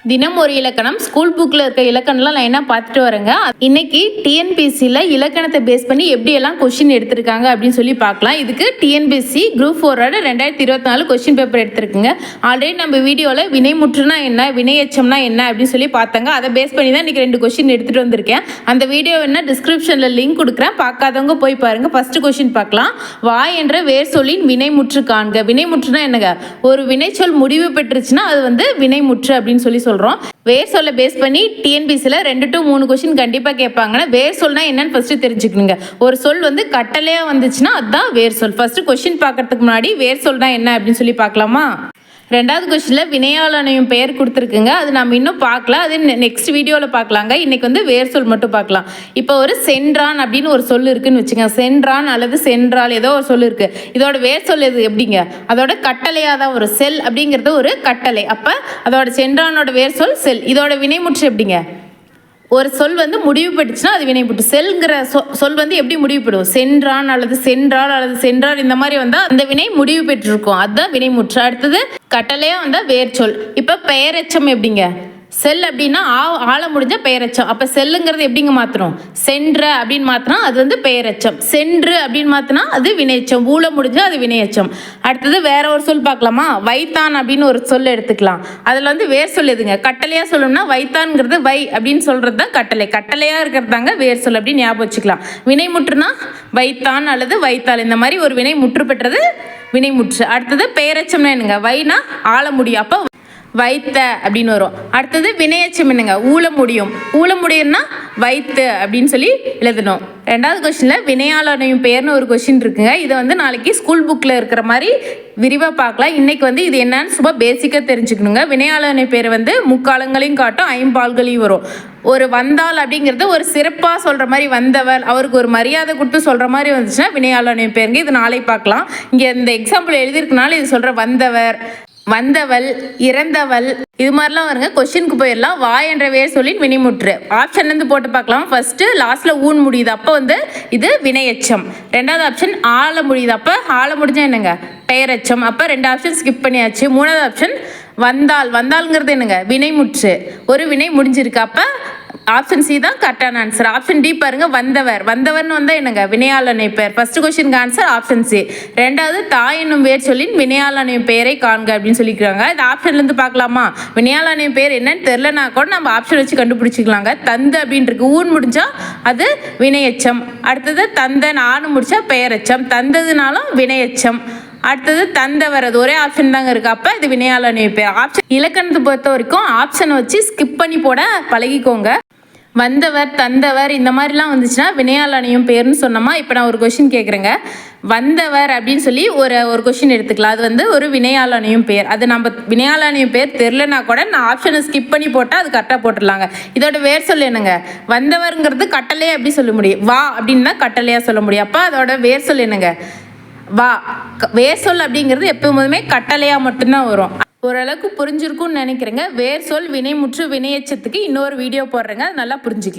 தினம் ஒரு இலக்கணம் ஸ்கூல் புக்கில் இருக்க இலக்கணம்லாம் லைனாக பார்த்துட்டு வரேங்க. இன்னைக்கு டிஎன்பிஎஸ்சியில் இலக்கணத்தை பேஸ் பண்ணி எப்படியெல்லாம் கொஸ்டின் எடுத்திருக்காங்க அப்படின்னு சொல்லி பார்க்கலாம். இதுக்கு டிஎன்பிஎஸ்சி குரூப் 4 2024 கொஸ்டின் பேப்பர் எடுத்திருக்குங்க. ஆல்ரெடி நம்ம வீடியோவில் வினைமுற்றுனா என்ன, வினையச்சம்னா என்ன அப்படின்னு சொல்லி பார்த்தாங்க. அதை பேஸ் பண்ணி தான் இன்றைக்கி 2 கொஸ்டின் எடுத்துகிட்டு வந்திருக்கேன். அந்த வீடியோ என்ன டிஸ்கிரிப்ஷனில் லிங்க் கொடுக்குறேன், பார்க்காதவங்க போய் பாருங்கள். ஃபஸ்ட்டு கொஸ்டின் பார்க்கலாம். வா என்ற வேர் சொல்லின் வினைமுற்று காண்க. வினைமுற்றுனா என்னங்க, ஒரு வினைச்சொல் முடிவு பெற்றுச்சுன்னா அது வந்து வினைமுற்று அப்படின்னு சொல்லி சொல்கிறோம். வேர் சொல்ல பேஸ் பண்ணி டிஎன்பிஎஸ்சியில் 2 to 3 கொஸ்டின் கண்டிப்பாக கேட்பாங்கன்னா வேர் சொல்னா என்னன்னு ஃபர்ஸ்ட் தெரிஞ்சுக்கணுங்க. ஒரு சொல் வந்து கட்டளையாக வந்துச்சுன்னா அதுதான் வேர் சொல். ஃபர்ஸ்ட் கொஸ்டின் பார்க்கறதுக்கு முன்னாடி வேர் சொல்னா என்ன அப்படின்னு சொல்லி பார்க்கலாமா? 2வது கொஸ்டினில் வினையாளனையும் பெயர் கொடுத்துருக்குங்க. அது நம்ம இன்னும் பார்க்கல, அது நெக்ஸ்ட் வீடியோவில் பார்க்கலாங்க. இன்றைக்கி வந்து வேர் சொல் மட்டும் பார்க்கலாம். இப்போ ஒரு சென்றான் அப்படின்னு ஒரு சொல் இருக்குன்னு வச்சுங்க. சென்றான் அல்லது சென்றால் ஏதோ ஒரு சொல் இருக்குது. இதோட வேர் சொல் எது எப்படிங்க, அதோட கட்டளையாக தான் ஒரு செல் அப்படிங்கிறது ஒரு கட்டளை. அப்போ அதோட சென்றானோட வேர் சொல் செல். இதோட வினைமுற்று எப்படிங்க, ஒரு சொல் வந்து முடிவு பெற்றுச்சுன்னா அது வினைமுற்று. செல்ங்கிற சொல் வந்து எப்படி முடிவு பெறும், சென்றான் அல்லது சென்றால் அல்லது சென்றார் இந்த மாதிரி வந்தால் அந்த வினை முடிவு பெற்றிருக்கும், அதுதான் வினைமுற்று. அடுத்தது கட்டளையாக வந்தால் வேர் சொல். இப்போ பெயரெச்சம் எப்படிங்க, செல் அப்படின்னா ஆள முடிஞ்ச பெயரெச்சம். அப்போ செல்லுங்கிறது எப்படிங்க மாற்றணும், சென்ற அப்படின்னு மாற்றினா அது வந்து பெயரெச்சம். சென்று அப்படின்னு மாற்றினா அது வினையச்சம். ஊழ முடிஞ்சா அது வினையச்சம். அடுத்தது வேற ஒரு சொல் பார்க்கலாமா? வைத்தான் அப்படின்னு ஒரு சொல் எடுத்துக்கலாம். அதில் வந்து வேர் சொல் எதுங்க, கட்டளையாக சொல்லணும்னா வைத்தான்ங்கிறது வை அப்படின்னு சொல்கிறது தான் கட்டளை. கட்டளையாக இருக்கிறது தாங்க வேர் சொல் அப்படின்னு ஞாபகம் வச்சுக்கலாம். வினைமுற்றுனா வைத்தான் அல்லது வைத்தாள், இந்த மாதிரி ஒரு வினை முற்று பெற்றது வினைமுற்று. அடுத்தது பெயரெச்சம்னா என்னங்க, வைனா ஆள முடியும், அப்போ வைத்த அப்படின்னு வரும். அடுத்தது வினையச்சம் என்னங்க, ஊழ முடியும். ஊழ முடியும்னா வைத்து அப்படின்னு சொல்லி எழுதணும். 2வது கொஸ்டினில் வினையாளனையும் பெயர்னு ஒரு கொஸ்டின் இருக்குங்க. இதை வந்து நாளைக்கு ஸ்கூல் புக்கில் இருக்கிற மாதிரி விரிவாக பார்க்கலாம். இன்றைக்கி வந்து இது என்னன்னு சும்மா பேசிக்காக தெரிஞ்சுக்கணுங்க. வினையாளனை பேர் வந்து முக்காலங்களையும் காட்டும், ஐம்பால்களையும் வரும். ஒரு வந்தால் அப்படிங்கிறது ஒரு சிறப்பாக சொல்கிற மாதிரி, வந்தவர் அவருக்கு ஒரு மரியாதை கொடுத்து சொல்கிற மாதிரி வந்துச்சுன்னா வினையாளனை பேருங்க. இது நாளை பார்க்கலாம். இங்கே இந்த எக்ஸாம்பிள் எழுதியிருக்கனால இது சொல்கிற வந்தவர், வந்தவள், இறந்தவள், இது மாதிரிலாம் வருங்க. கொஸ்டினுக்கு போயிடலாம். வா என்ற வேர் சொல்லின் வினைமுற்று ஆப்ஷன்லேருந்து போட்டு பார்க்கலாம். ஃபர்ஸ்ட் லாஸ்ட்ல ஊன் முடியுது, அப்போ வந்து இது வினையச்சம். 2வது ஆப்ஷன் ஆள முடியுது, அப்போ ஆள முடிஞ்சா என்னங்க, பெயரெச்சம். அப்போ 2 ஆப்ஷன் ஸ்கிப் பண்ணியாச்சு. 3வது ஆப்ஷன் வந்தால். வந்தால்ங்கிறது என்னங்க, வினைமுற்று. ஒரு வினை முடிஞ்சிருக்கு, அப்போ ஆப்ஷன் சி தான் கரெக்டான ஆன்சர். ஆப்ஷன் டி பாருங்க, வந்தவர். வந்தவர்னு வந்தால் என்னங்க, வினையாளனை பெயர். ஃபர்ஸ்ட் கொஸ்டினுக்கு ஆன்சர் ஆப்ஷன் சி. 2வது தாய் என்னும் வேர் சொல்லின் வினையாளனை பெயரை காண்க அப்படின்னு சொல்லிக்கிறாங்க. இந்த ஆப்ஷன்லேருந்து பார்க்கலாமா? வினையாளனை பெயர் என்னன்னு தெரிலனா கூட நம்ம ஆப்ஷன் வச்சு கண்டுபிடிச்சிக்கலாங்க. தந்து அப்படின்னு இருக்கு, ஊன் முடிஞ்சா அது வினையச்சம். அடுத்தது தந்தன் ஆணு முடிச்சா பெயரெச்சம். தந்ததுனாலும் வினையச்சம். அடுத்தது தந்தவர், அது ஒரே ஆப்ஷன் தாங்க இருக்குது. அப்போ இது வினையாளனை பெயர். ஆப்ஷன் இலக்கணத்தை பொறுத்த வரைக்கும் ஆப்ஷனை வச்சு ஸ்கிப் பண்ணி போட பழகிக்கோங்க. வந்தவர், தந்தவர் இந்த மாதிரிலாம் வந்துச்சுன்னா வினையாளனையும் பேர்னு சொன்னோமா. இப்போ நான் ஒரு கொஸ்டின் கேட்குறேங்க. வந்தவர் அப்படின்னு சொல்லி ஒரு கொஸ்டின் எடுத்துக்கலாம். அது வந்து ஒரு வினையாளனையும் பேர். அது நம்ம வினையாளனையும் பேர் தெரிலனா கூட நான் ஆப்ஷனை ஸ்கிப் பண்ணி போட்டால் அது கரெக்டாக போட்டுடலாங்க. இதோட வேர் சொல் என்னங்க, வந்தவர்ங்கிறது கட்டளையாக எப்படி சொல்ல முடியும், வா அப்படின்னு தான் கட்டளையாக சொல்ல முடியும். அப்போ அதோட வேர் சொல் என்னங்க, வா. வேர் சொல் அப்படிங்கிறது எப்போதுமே கட்டளையாக மட்டும்தான் வரும். ஓரளவுக்கு புரிஞ்சிருக்கும்னு நினைக்கிறேங்க. வேர் சொல் வினைமுற்று வினையச்சத்துக்கு இன்னொரு வீடியோ போடுறேங்க, அது நல்லா புரிஞ்சுக்கலாம்.